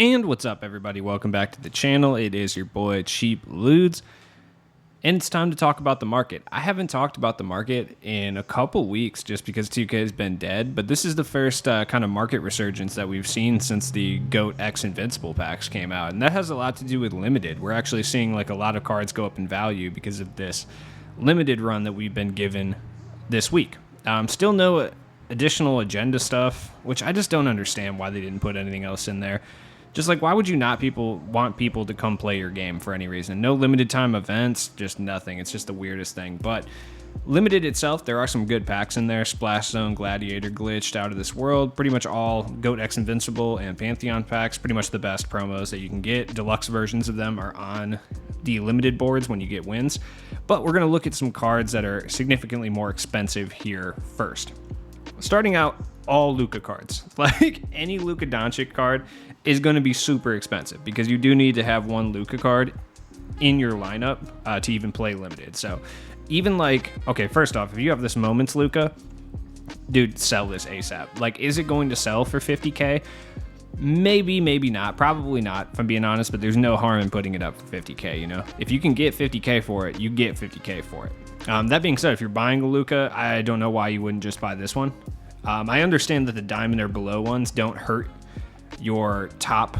And what's up, everybody? Welcome back to the channel. It is your boy Cheap Ludes, and it's time to talk about the market. I haven't talked about the market in a couple weeks just because 2K has been dead, but this is the first kind of market resurgence that we've seen since the Goat X Invincible packs came out, and that has a lot to do with limited. We're actually seeing like a lot of cards go up in value because of this limited run that we've been given this week. Still no additional agenda stuff, which I just don't understand why they didn't put anything else in there. Just like, why would you not want people to come play your game for any reason? No limited time events, just nothing. It's just the weirdest thing. But limited itself, there are some good packs in there. Splash Zone, Gladiator Glitched, Out of This World. Pretty much all Goat X Invincible and Pantheon packs. Pretty much the best promos that you can get. Deluxe versions of them are on the limited boards when you get wins. But we're going to look at some cards that are significantly more expensive here first. Starting out, all Luca cards. Like, any Luka Doncic card is going to be super expensive because you do need to have one Luca card in your lineup to even play limited. So even like, okay, first off, if you have this Moments Luca, dude, sell this ASAP. Like, is it going to sell for 50K? Maybe, maybe not. Probably not, if I'm being honest, but there's no harm in putting it up for 50K, you know? If you can get 50K for it, you get 50K for it. That being said, if you're buying a Luca, I don't know why you wouldn't just buy this one. I understand that the diamond or below ones don't hurt your top.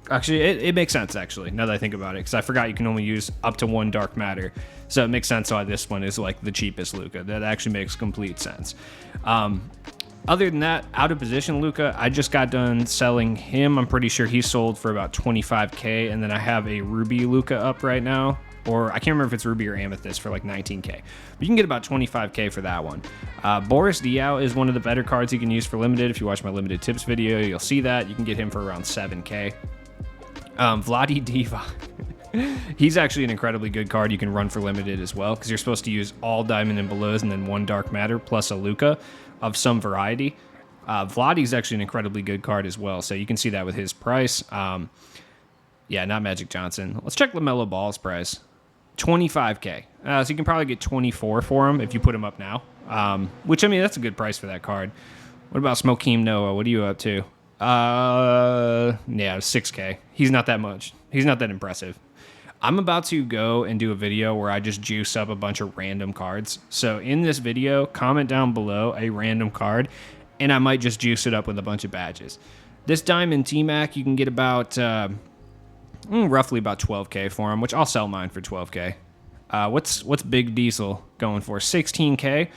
Actually, it makes sense, actually, now that I think about it, because I forgot you can only use up to one dark matter. So it makes sense why this one is like the cheapest Luca. That actually makes complete sense. Other than that, out of position Luca, I just got done selling him. I'm pretty sure he sold for about 25K, and then I have a Ruby Luca up right now. Or I can't remember if it's Ruby or Amethyst for like 19K. But you can get about 25K for that one. Boris Diaw is one of the better cards you can use for limited. If you watch my limited tips video, you'll see that. You can get him for around 7K. Vladi Diva. He's actually an incredibly good card you can run for limited as well, because you're supposed to use all diamond and belows and then one dark matter plus a Luca of some variety. Vladi's actually an incredibly good card as well, so you can see that with his price. Yeah, not Magic Johnson. Let's check LaMelo Ball's price. 25K. So you can probably get 24 for him if you put him up now. Which, I mean, that's a good price for that card. What about Smokeem Noah? What are you up to? Yeah, 6K. He's not that much. He's not that impressive. I'm about to go and do a video where I just juice up a bunch of random cards. So in this video, comment down below a random card, and I might just juice it up with a bunch of badges. This Diamond T-Mac, you can get about roughly about 12K for him, which I'll sell mine for 12K. What's Big Diesel going for? 16K?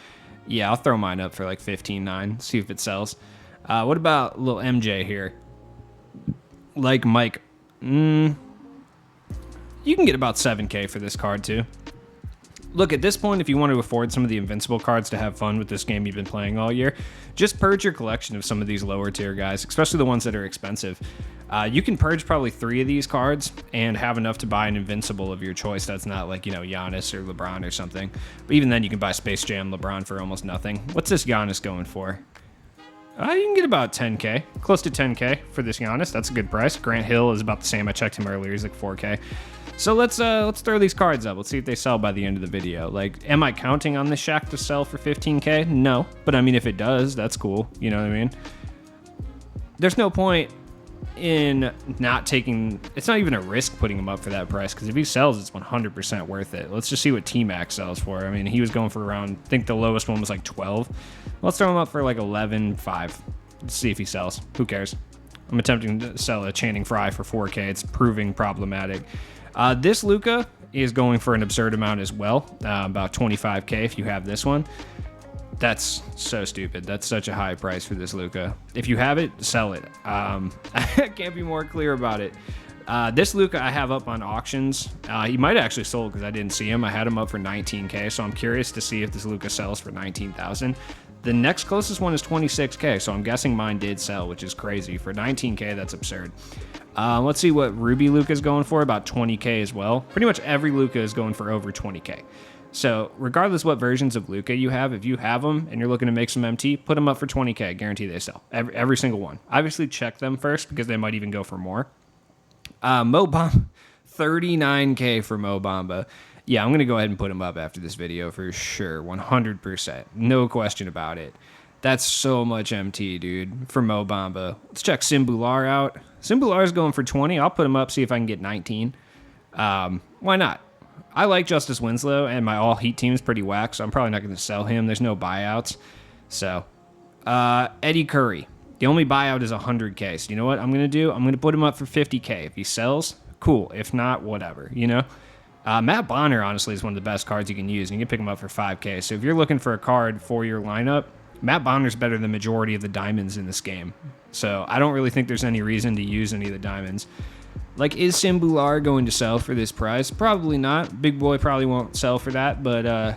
Yeah, I'll throw mine up for like 15.9. See if it sells. What about little MJ here? Like Mike. You can get about 7K for this card too. Look, at this point, if you want to afford some of the Invincible cards to have fun with this game you've been playing all year, just purge your collection of some of these lower tier guys, especially the ones that are expensive. You can purge probably 3 of these cards and have enough to buy an Invincible of your choice that's not like, you know, Giannis or LeBron or something. But even then, you can buy Space Jam LeBron for almost nothing. What's this Giannis going for? You can get about 10K, close to 10K for this Giannis. That's a good price. Grant Hill is about the same. I checked him earlier. He's like 4K. So let's throw these cards up. Let's see if they sell by the end of the video. Like, am I counting on this Shaq to sell for 15K? No, but I mean, if it does, that's cool. You know what I mean? There's no point in not taking. It's not even a risk putting him up for that price, because if he sells, it's 100% worth it. Let's just see what T-Mac sells for. I mean, he was going for around, I think the lowest one was like 12. Let's throw him up for like 11.5. Let's see if he sells. Who cares? I'm attempting to sell a Channing Frye for 4K. It's proving problematic. This Luca is going for an absurd amount as well, about 25K if you have this one. That's so stupid. That's such a high price for this Luca. If you have it, sell it. I can't be more clear about it. This Luca I have up on auctions. He might have actually sold because I didn't see him. I had him up for 19K, so I'm curious to see if this Luca sells for 19,000. The next closest one is 26K, so I'm guessing mine did sell, which is crazy. For 19K, that's absurd. Let's see what Ruby Luca is going for, about 20K as well. Pretty much every Luca is going for over 20K. So regardless what versions of Luca you have, if you have them and you're looking to make some MT, put them up for 20K. Guarantee they sell. Every single one. Obviously check them first because they might even go for more. Mo Bamba, 39K for Mo Bamba. Yeah, I'm going to go ahead and put him up after this video for sure. 100%. No question about it. That's so much MT, dude, for Mo Bamba. Let's check Simbular out. Simbular's going for 20. I'll put him up, see if I can get 19. Why not? I like Justice Winslow, and my all-heat team is pretty whack, so I'm probably not going to sell him. There's no buyouts. So, Eddie Curry. The only buyout is 100K. So you know what I'm going to do? I'm going to put him up for 50K. If he sells, cool. If not, whatever, you know? Matt Bonner, honestly, is one of the best cards you can use, and you can pick him up for 5K. So if you're looking for a card for your lineup, Matt Bonner's better than the majority of the diamonds in this game. So I don't really think there's any reason to use any of the diamonds. Like, is Simbular going to sell for this price? Probably not. Big Boy probably won't sell for that, but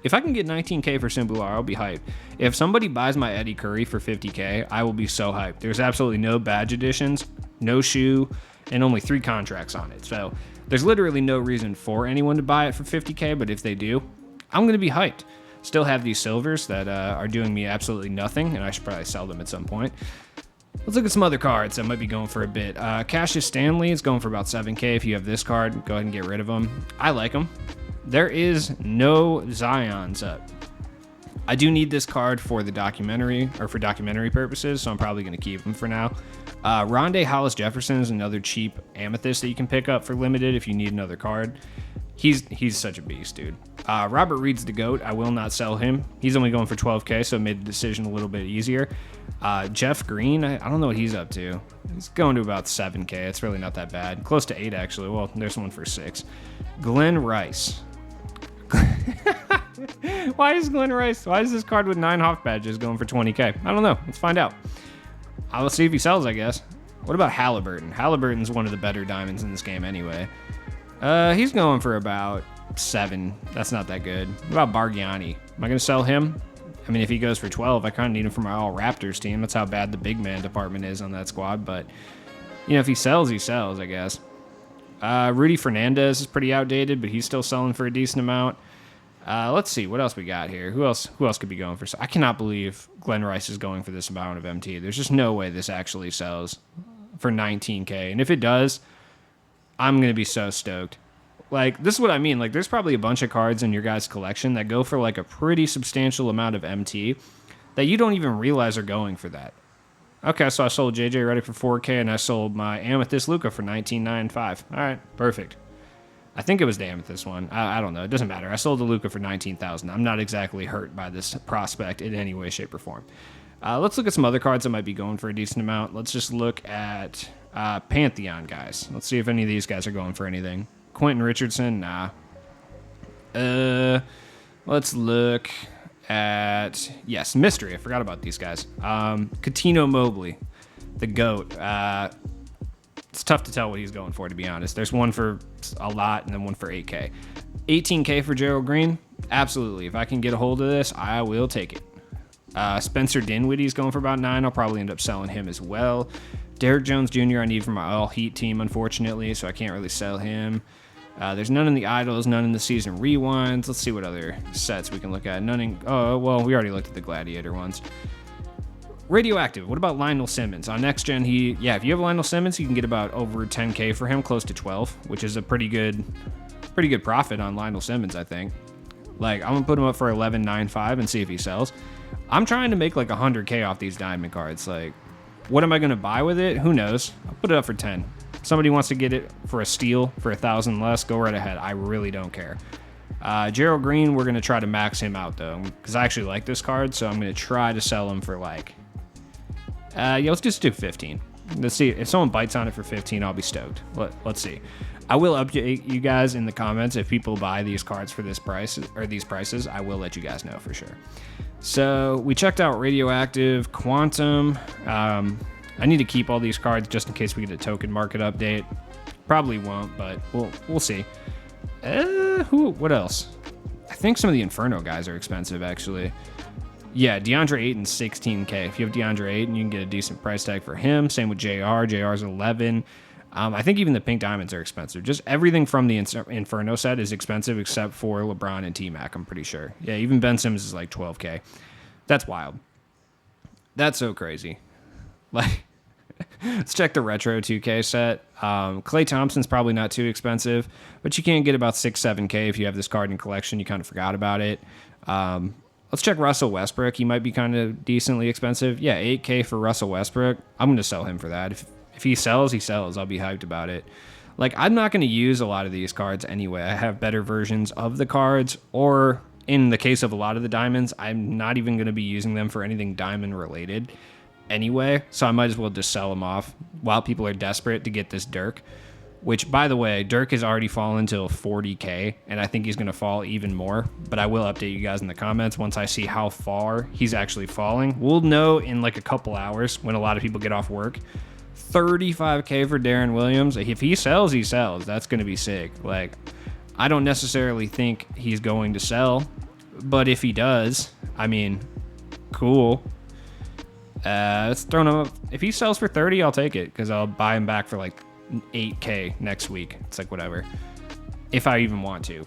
if I can get 19K for Simbular, I'll be hyped. If somebody buys my Eddie Curry for 50K, I will be so hyped. There's absolutely no badge additions, no shoe, and only 3 contracts on it. So there's literally no reason for anyone to buy it for 50K, but if they do, I'm going to be hyped. Still have these silvers that are doing me absolutely nothing, and I should probably sell them at some point. Let's look at some other cards that might be going for a bit. Cassius Stanley is going for about 7K. If you have this card, go ahead and get rid of him. I like him. There is no Zions up. I do need this card for the documentary, or for documentary purposes, so I'm probably going to keep him for now. Rondé Hollis Jefferson is another cheap amethyst that you can pick up for limited if you need another card. He's such a beast, dude. Robert Reed's the GOAT. I will not sell him. He's only going for 12K, so it made the decision a little bit easier. Jeff Green, I don't know what he's up to. He's going to about 7K. It's really not that bad. Close to 8, actually. Well, there's one for 6. Glenn Rice. Why is this card with 9 Hoff badges going for 20K? I don't know. Let's find out. I'll see if he sells, I guess. What about Halliburton? Halliburton's one of the better diamonds in this game anyway. He's going for about 7. That's not that good. What about Bargiani? Am I going to sell him? I mean, if he goes for 12, I kind of need him for my all Raptors team. That's how bad the big man department is on that squad. But, you know, if he sells, I guess. Rudy Fernandez is pretty outdated, but he's still selling for a decent amount. Let's see. What else we got here? Who else could be going for... I cannot believe Glenn Rice is going for this amount of MT. There's just no way this actually sells for 19K. And if it does, I'm going to be so stoked. Like, this is what I mean. Like, there's probably a bunch of cards in your guys' collection that go for, like, a pretty substantial amount of MT that you don't even realize are going for that. Okay, so I sold JJ Redick for 4K, and I sold my Amethyst Luca for 19.95. All right, perfect. I think it was the Amethyst one. I don't know. It doesn't matter. I sold the Luca for 19,000. I'm not exactly hurt by this prospect in any way, shape, or form. Let's look at some other cards that might be going for a decent amount. Let's just look at Pantheon guys. Let's see if any of these guys are going for anything. Quentin Richardson, nah. Let's look at, yes, Mystery. I forgot about these guys. Coutinho Mobley, the GOAT. It's tough to tell what he's going for, to be honest. There's one for a lot and then one for 8K. 18K for Gerald Green? Absolutely. If I can get a hold of this, I will take it. Spencer Dinwiddie's going for about 9. I'll probably end up selling him as well. Derrick Jones Jr. I need for my all-heat team, unfortunately, so I can't really sell him. There's none in the Idols, none in the Season Rewinds. Let's see what other sets we can look at. None in... Oh, well, we already looked at the Gladiator ones. Radioactive. What about Lionel Simmons? On Next Gen, if you have Lionel Simmons, you can get about over 10K for him, close to 12, which is a pretty good profit on Lionel Simmons, I think. Like, I'm going to put him up for 11.95 and see if he sells. I'm trying to make like 100K off these diamond cards. Like, what am I going to buy with it? Who knows? I'll put it up for 10. Somebody wants to get it for a steal for 1,000 less, go right ahead. I really don't care. Gerald Green, we're going to try to max him out, though, because I actually like this card, so I'm going to try to sell him for, like... let's just do 15. Let's see. If someone bites on it for 15, I'll be stoked. Let's see. I will update you guys in the comments if people buy these cards for this price, or these prices. I will let you guys know for sure. So, we checked out Radioactive, Quantum... I need to keep all these cards just in case we get a token market update. Probably won't, but we'll see. What else? I think some of the Inferno guys are expensive, actually. Yeah, DeAndre Ayton 16K. If you have DeAndre Ayton, you can get a decent price tag for him. Same with JR. JR's 11. I think even the Pink Diamonds are expensive. Just everything from the Inferno set is expensive except for LeBron and T-Mac, I'm pretty sure. Yeah, even Ben Simmons is like 12K. That's wild. That's so crazy. Like... Let's check the Retro 2K set. Klay Thompson's probably not too expensive, but you can get about 6-7K if you have this card in collection. You kind of forgot about it. Let's check Russell Westbrook. He might be kind of decently expensive. Yeah, 8K for Russell Westbrook. I'm going to sell him for that. If he sells, he sells. I'll be hyped about it. Like, I'm not going to use a lot of these cards anyway. I have better versions of the cards, or in the case of a lot of the diamonds, I'm not even going to be using them for anything diamond related anyway. So I might as well just sell them off while people are desperate to get this Dirk. Which, by the way, Dirk has already fallen to 40K, and I think he's going to fall even more. But I will update you guys in the comments once I see how far he's actually falling. We'll know in like a couple hours when a lot of people get off work. 35K for Darren Williams. If he sells, he sells. That's going to be sick. Like, I don't necessarily think he's going to sell, but if he does, I mean, cool. Let's throw him up. If he sells for 30, I'll take it because I'll buy him back for like 8K next week. It's like whatever, if I even want to.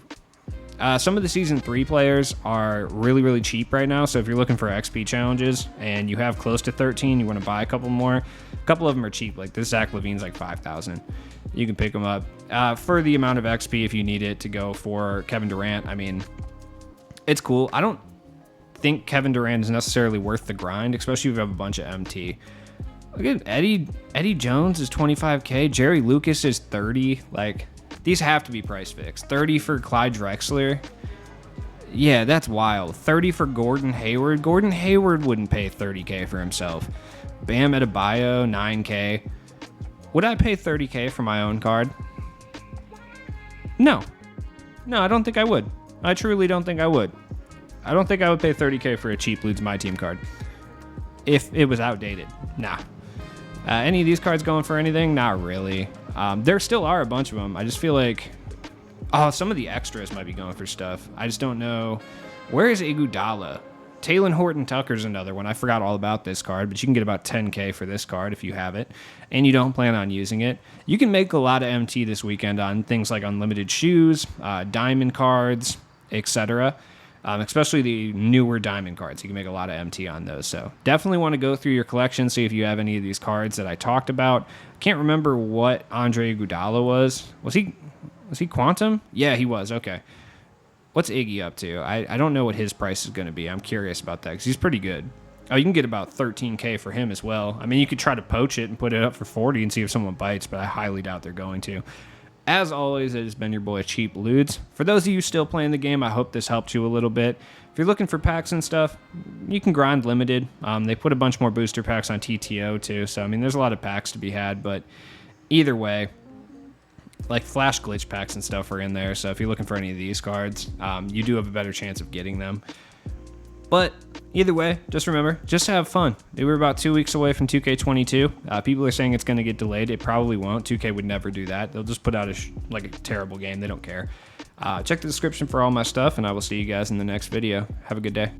Some of the season 3 players are really cheap right now, so if you're looking for XP challenges and you have close to 13, you want to buy a couple more. A couple of them are cheap, like this Zach LaVine's like 5,000. You can pick them up for the amount of XP if you need it to go for Kevin Durant. I mean, it's cool. I don't think Kevin Durant is necessarily worth the grind, especially if you have a bunch of MT. Look at Eddie Jones is 25K. Jerry Lucas is 30. Like, these have to be price fixed. 30 for Clyde Drexler. Yeah, that's wild. 30 for Gordon Hayward. Gordon Hayward wouldn't pay 30K for himself. Bam Adebayo, 9K. Would I pay 30K for my own card? No. No, I don't think I would. I truly don't think I would. I don't think I would pay 30K for a cheap Ludes My Team card. If it was outdated. Nah. Any of these cards going for anything? Not really. There still are a bunch of them. I just feel like, some of the extras might be going for stuff. I just don't know. Where is Iguodala? Taylor Horton Tucker's another one. I forgot all about this card, but you can get about 10K for this card if you have it, and you don't plan on using it. You can make a lot of MT this weekend on things like unlimited shoes, diamond cards, etc. Especially the newer diamond cards. You can make a lot of MT on those. So definitely want to go through your collection, see if you have any of these cards that I talked about. Can't remember what Andre Iguodala was. Was he Quantum? Yeah, he was. Okay. What's Iggy up to? I don't know what his price is going to be. I'm curious about that because he's pretty good. Oh, you can get about 13K for him as well. I mean, you could try to poach it and put it up for 40 and see if someone bites, but I highly doubt they're going to. As always, it has been your boy Cheap Ludes. For those of you still playing the game, I hope this helped you a little bit. If you're looking for packs and stuff, you can grind limited. They put a bunch more booster packs on TTO too, so I mean, there's a lot of packs to be had, but either way, like flash glitch packs and stuff are in there, so if you're looking for any of these cards, you do have a better chance of getting them. But either way, just remember, just have fun. We're about 2 weeks away from 2K22. People are saying it's going to get delayed. It probably won't. 2K would never do that. They'll just put out a terrible game. They don't care. Check the description for all my stuff, and I will see you guys in the next video. Have a good day.